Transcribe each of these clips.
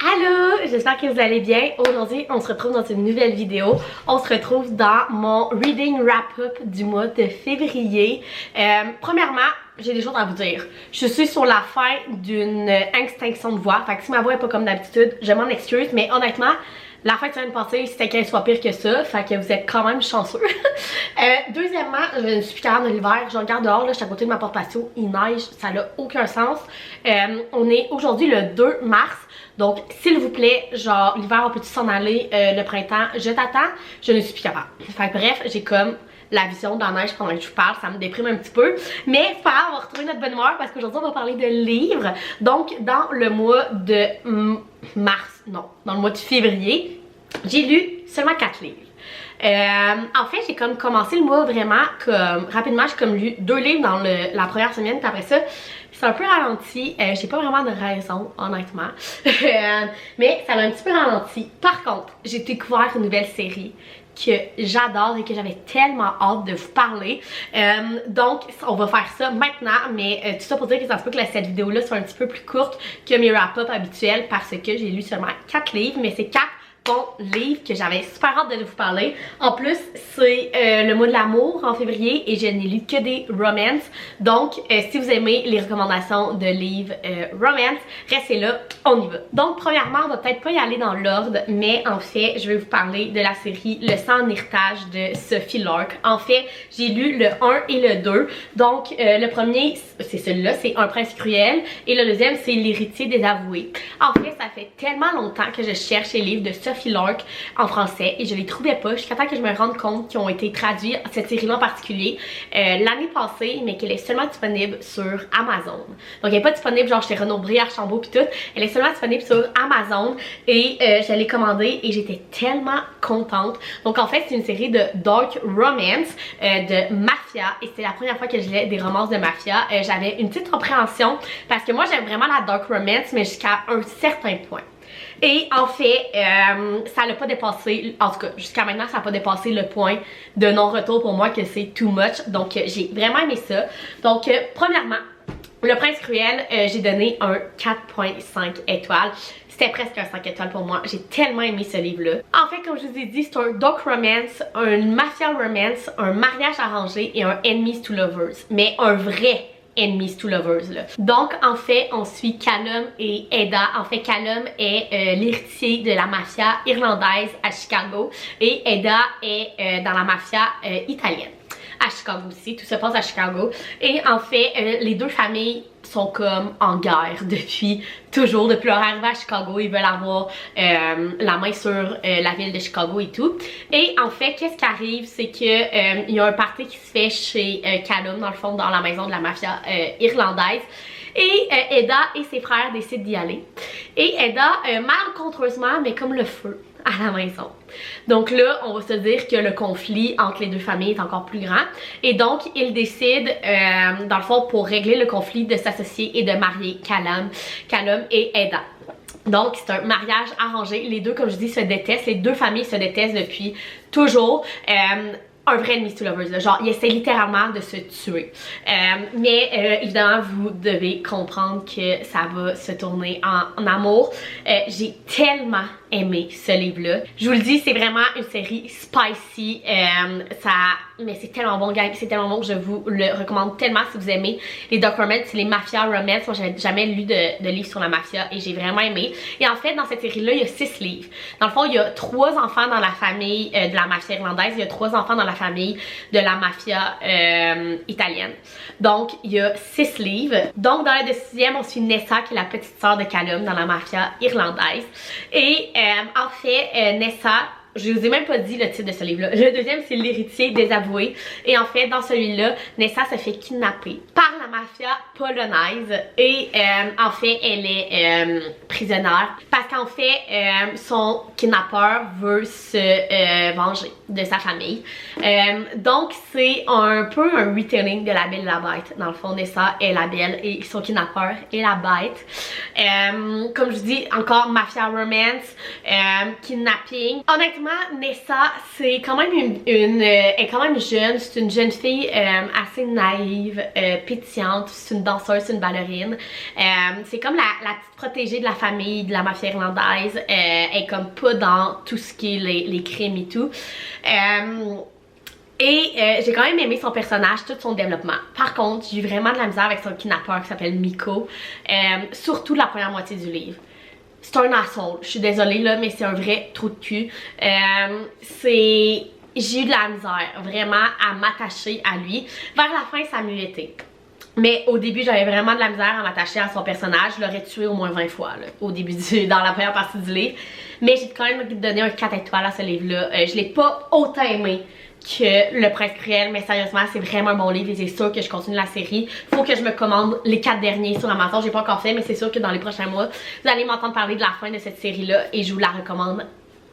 Allô, j'espère que vous allez bien. Aujourd'hui, on se retrouve dans une nouvelle vidéo. On se retrouve dans mon reading wrap-up du mois de février. Premièrement, j'ai des choses à vous dire. Je suis sur la fin d'une extinction de voix. Fait que si ma voix est pas comme d'habitude, je m'en excuse. Mais honnêtement, la fin de semaine passée, c'était qu'elle soit pire que ça. Fait que vous êtes quand même chanceux. Deuxièmement, je ne suis plus capable de l'hiver. Je regarde dehors, là, je suis à côté de ma porte patio. Il neige, ça n'a aucun sens. On est aujourd'hui le 2 mars. Donc, s'il vous plaît, genre, l'hiver, on peut-tu s'en aller, le printemps, je t'attends. Je ne suis plus capable. Fait que bref, j'ai comme la vision de la neige pendant que je vous parle, ça me déprime un petit peu. Mais c'est pas grave, on va retrouver notre bonne humeur parce qu'aujourd'hui, on va parler de livres. Donc, dans le mois de mars, non, dans le mois de février, j'ai lu seulement 4 livres. En fait, j'ai comme commencé le mois vraiment comme rapidement. J'ai comme lu 2 livres dans la première semaine, puis après ça, c'est un peu ralenti. J'ai pas vraiment de raison, honnêtement. Mais ça l'a un petit peu ralenti. Par contre, j'ai découvert une nouvelle série que j'adore et que j'avais tellement hâte de vous parler. Donc, on va faire ça maintenant, mais tout ça pour dire que ça se peut que cette vidéo-là soit un petit peu plus courte que mes wrap-up habituels parce que j'ai lu seulement 4 livres, mais c'est 4 bons livres que j'avais super hâte de vous parler. En plus, c'est le mois de l'amour en février et je n'ai lu que des romances. Donc, si vous aimez les recommandations de livres romance, restez là, on y va. Donc, premièrement, on va peut-être pas y aller dans l'ordre, mais en fait, je vais vous parler de la série Le sang en héritage de Sophie Lark. En fait, j'ai lu le 1 et le 2. Donc, le premier, c'est celui-là, c'est Un prince cruel. Et le deuxième, c'est L'héritier désavoué. En fait, ça fait tellement longtemps que je cherche les livres de Sophie Lark en français et je les trouvais pas jusqu'à temps que je me rende compte qu'ils ont été traduits, cette série-là en particulier, l'année passée, mais qu'elle est seulement disponible sur Amazon. Donc elle est pas disponible genre chez Renaud-Bré, Archambault pis tout, elle est seulement disponible sur Amazon et je l'ai commandée et j'étais tellement contente. Donc en fait c'est une série de dark romance, de mafia et c'est la première fois que je lis des romances de mafia. J'avais une petite compréhension parce que moi j'aime vraiment la dark romance mais jusqu'à un certain point. Et en fait, ça n'a pas dépassé, en tout cas jusqu'à maintenant ça n'a pas dépassé le point de non-retour pour moi que c'est too much. Donc j'ai vraiment aimé ça. Donc premièrement, Le prince cruel, j'ai donné un 4.5 étoiles. C'était presque un 5 étoiles pour moi. J'ai tellement aimé ce livre-là. En fait, comme je vous ai dit, c'est un dark romance, un mafia romance, un mariage arrangé et un enemies to lovers. Mais un vrai enemies to lovers là. Donc en fait on suit Callum et Eda. En fait Callum est l'héritier de la mafia irlandaise à Chicago et Eda est dans la mafia italienne à Chicago aussi. Tout se passe à Chicago et en fait les deux familles sont comme en guerre depuis toujours, depuis leur arrivée à Chicago. Ils veulent avoir la main sur la ville de Chicago et tout. Et en fait, qu'est-ce qui arrive, c'est que il y a un party qui se fait chez Callum, dans le fond, dans la maison de la mafia irlandaise. Et Eda et ses frères décident d'y aller. Et Eda, malencontreusement, mais comme le feu à la maison. Donc là, on va se dire que le conflit entre les deux familles est encore plus grand. Et donc, ils décident, dans le fond, pour régler le conflit, de s'associer et de marier Callum et Eda. Donc, c'est un mariage arrangé. Les deux, comme je dis, se détestent. Les deux familles se détestent depuis toujours. Un vrai enemies to lovers, là. Genre il essaie littéralement de se tuer. Mais évidemment vous devez comprendre que ça va se tourner en amour. J'ai tellement aimé ce livre-là. Je vous le dis, c'est vraiment une série spicy. Mais c'est tellement bon, gang, c'est tellement bon, je vous le recommande tellement si vous aimez les dark romance, les mafia romance. Moi j'avais jamais lu de livre sur la mafia et j'ai vraiment aimé. Et en fait dans cette série-là, il y a 6 livres. Dans le fond, il y a 3 enfants dans la famille de la mafia irlandaise, il y a 3 enfants dans la famille de la mafia italienne. Donc il y a 6 livres. Donc dans le 6e, on suit Nessa qui est la petite sœur de Callum dans la mafia irlandaise. Et en fait, Nessa, je vous ai même pas dit le titre de ce livre-là. Le deuxième, c'est L'héritier désavoué. Et en fait, dans celui-là, Nessa se fait kidnapper par la mafia polonaise. Et en fait, elle est prisonnière. Parce qu'en fait, son kidnappeur veut se venger de sa famille. Donc, c'est un peu un retelling de La Belle et la Bête. Dans le fond, Nessa est la belle et son kidnappeur est la bête. Comme je dis, encore mafia romance, kidnapping. Honnêtement, Nessa, c'est quand même elle est quand même jeune. C'est une jeune fille assez naïve, pétillante. consciente, c'est une danseuse, c'est une ballerine. C'est comme la petite protégée de la famille, de la mafia irlandaise. Elle est comme pas dans tout ce qui est les crimes et tout. J'ai quand même aimé son personnage, tout son développement. Par contre, j'ai eu vraiment de la misère avec son kidnappeur qui s'appelle Miko. Surtout la première moitié du livre. C'est un asshole, je suis désolée là, mais c'est un vrai trou de cul. J'ai eu de la misère vraiment à m'attacher à lui. Vers la fin, ça mieux été. Mais au début, j'avais vraiment de la misère à m'attacher à son personnage. Je l'aurais tué au moins 20 fois là, au début dans la première partie du livre. Mais j'ai quand même donné un 4 étoiles à ce livre-là. Je l'ai pas autant aimé que Le Prince Cruel, mais sérieusement c'est vraiment un bon livre et c'est sûr que je continue la série. Faut que je me commande les 4 derniers sur Amazon, j'ai pas encore fait, mais c'est sûr que dans les prochains mois vous allez m'entendre parler de la fin de cette série là et je vous la recommande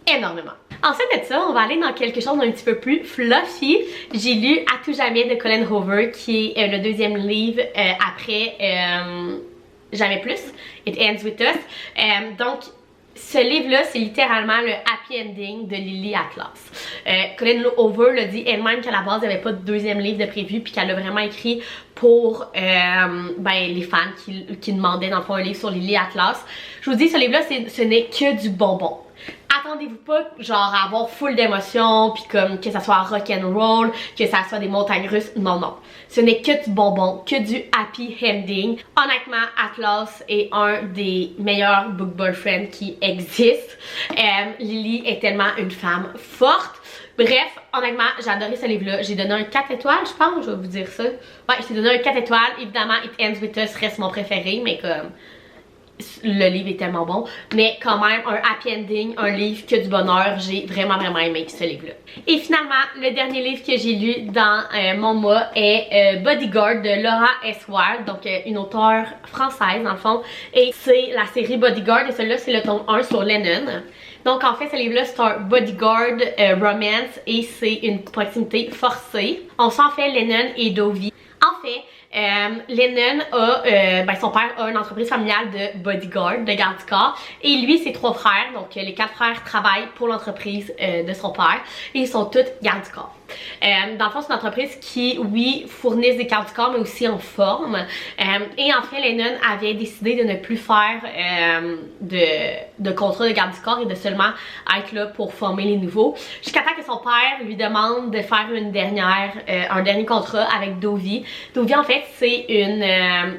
énormément. Ensuite de ça, on va aller dans quelque chose d'un petit peu plus fluffy. J'ai lu À tout jamais de Colleen Hoover qui est le deuxième livre après Jamais plus, It Ends With Us. Donc ce livre-là, c'est littéralement le happy ending de Lily Atlas. Colleen Hoover l'a dit elle-même qu'à la base, il n'y avait pas de deuxième livre de prévu, puis qu'elle l'a vraiment écrit pour les fans qui demandaient dans le fond un livre sur Lily Atlas. Je vous dis, ce livre-là, ce n'est que du bonbon. Attendez-vous pas genre à avoir full d'émotions puis comme que ça soit rock'n'roll, que ça soit des montagnes russes, non non. Ce n'est que du bonbon, que du happy ending. Honnêtement, Atlas est un des meilleurs book boyfriends qui existent. Lily est tellement une femme forte. Bref, honnêtement, j'ai adoré ce livre-là. J'ai donné un 4 étoiles, je pense, je vais vous dire ça. Ouais, j'ai donné un 4 étoiles. Évidemment, It Ends With Us reste mon préféré, mais comme le livre est tellement bon, mais quand même un happy ending, un livre que du bonheur. J'ai vraiment aimé ce livre-là. Et finalement, le dernier livre que j'ai lu dans mon mois est Bodyguard de Laura S. Wilde, donc une auteure française dans le fond, et c'est la série Bodyguard et celui-là c'est le tome 1 sur Lennon. Donc en fait ce livre-là c'est un bodyguard romance et c'est une proximité forcée. On s'en fait Lennon et Dovey. En fait, Lennon a, son père a une entreprise familiale de bodyguard, de garde du corps, et lui ses 3 frères, donc les 4 frères travaillent pour l'entreprise de son père et ils sont tous garde du corps. Dans le fond, c'est une entreprise qui, oui, fournit des gardes du corps, mais aussi en forme. Et en fait, Lennon avait décidé de ne plus faire de contrat de garde du corps et de seulement être là pour former les nouveaux. Jusqu'à temps que son père lui demande de faire un dernier contrat avec Dovey. Dovey, en fait, c'est une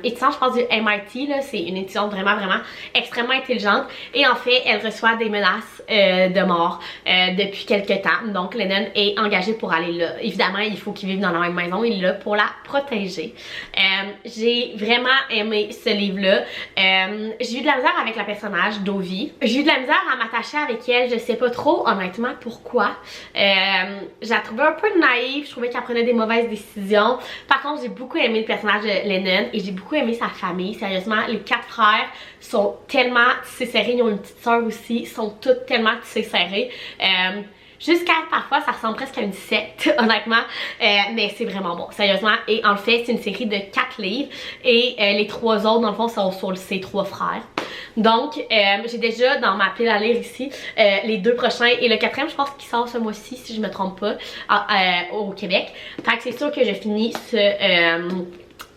étudiante, je pense, du MIT. C'est une étudiante vraiment extrêmement intelligente. Et en fait, elle reçoit des menaces de mort depuis quelques temps. Donc, Lennon est engagé pour aller là. Évidemment, il faut qu'ils vivent dans la même maison. Il est là pour la protéger. J'ai vraiment aimé ce livre-là. J'ai eu de la misère avec la personnage Dovey. J'ai eu de la misère à m'attacher avec elle. Je sais pas trop, honnêtement, pourquoi. Je la trouvais un peu naïve. Je trouvais qu'elle prenait des mauvaises décisions. Par contre, j'ai beaucoup aimé le personnage de Lennon et j'ai beaucoup aimé sa famille. Sérieusement, les 4 frères sont tellement tissés serrés. Ils ont une petite soeur aussi. Ils sont tous tellement tissés serrés. Jusqu'à parfois ça ressemble presque à une secte honnêtement, mais c'est vraiment bon, sérieusement. Et en fait c'est une série de 4 livres et les 3 autres dans le fond sont sur ses 3 frères. Donc j'ai déjà dans ma pile à lire ici les 2 prochains et le 4e je pense qu'il sort ce mois-ci si je me trompe pas au Québec. Fait que c'est sûr que je finis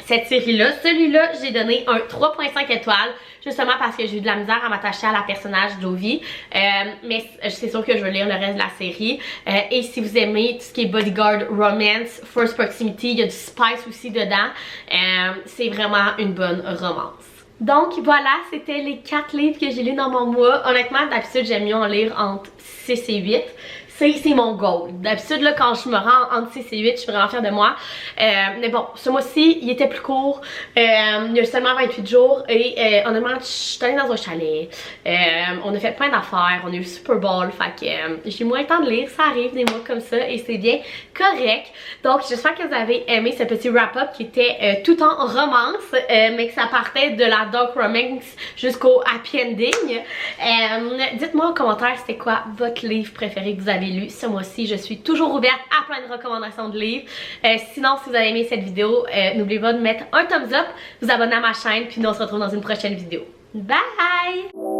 cette série-là. Celui-là, j'ai donné un 3.5 étoiles, justement parce que j'ai eu de la misère à m'attacher à la personnage Dovey. Mais c'est sûr que je veux lire le reste de la série. Et si vous aimez tout ce qui est bodyguard, romance, first proximity, il y a du spice aussi dedans. C'est vraiment une bonne romance. Donc voilà, c'était les 4 livres que j'ai lus dans mon mois. Honnêtement, d'habitude, j'aime mieux en lire entre 6 et 8. C'est mon goal. D'habitude, là, quand je me rends entre 6 et 8, je suis vraiment fière de moi. Mais bon, ce mois-ci, il était plus court. Il y a seulement 28 jours. Et honnêtement, je suis allée dans un chalet. On a fait plein d'affaires. On a eu le Super Bowl. Fait que j'ai moins le temps de lire. Ça arrive des mois comme ça. Et c'est bien correct. Donc, j'espère que vous avez aimé ce petit wrap-up qui était tout en romance. Mais que ça partait de la dark romance jusqu'au happy ending. Dites-moi en commentaire c'était quoi votre livre préféré que vous avez lu ce mois-ci. Je suis toujours ouverte à plein de recommandations de livres. Sinon, si vous avez aimé cette vidéo, n'oubliez pas de mettre un thumbs up, vous abonner à ma chaîne, puis nous on se retrouve dans une prochaine vidéo. Bye!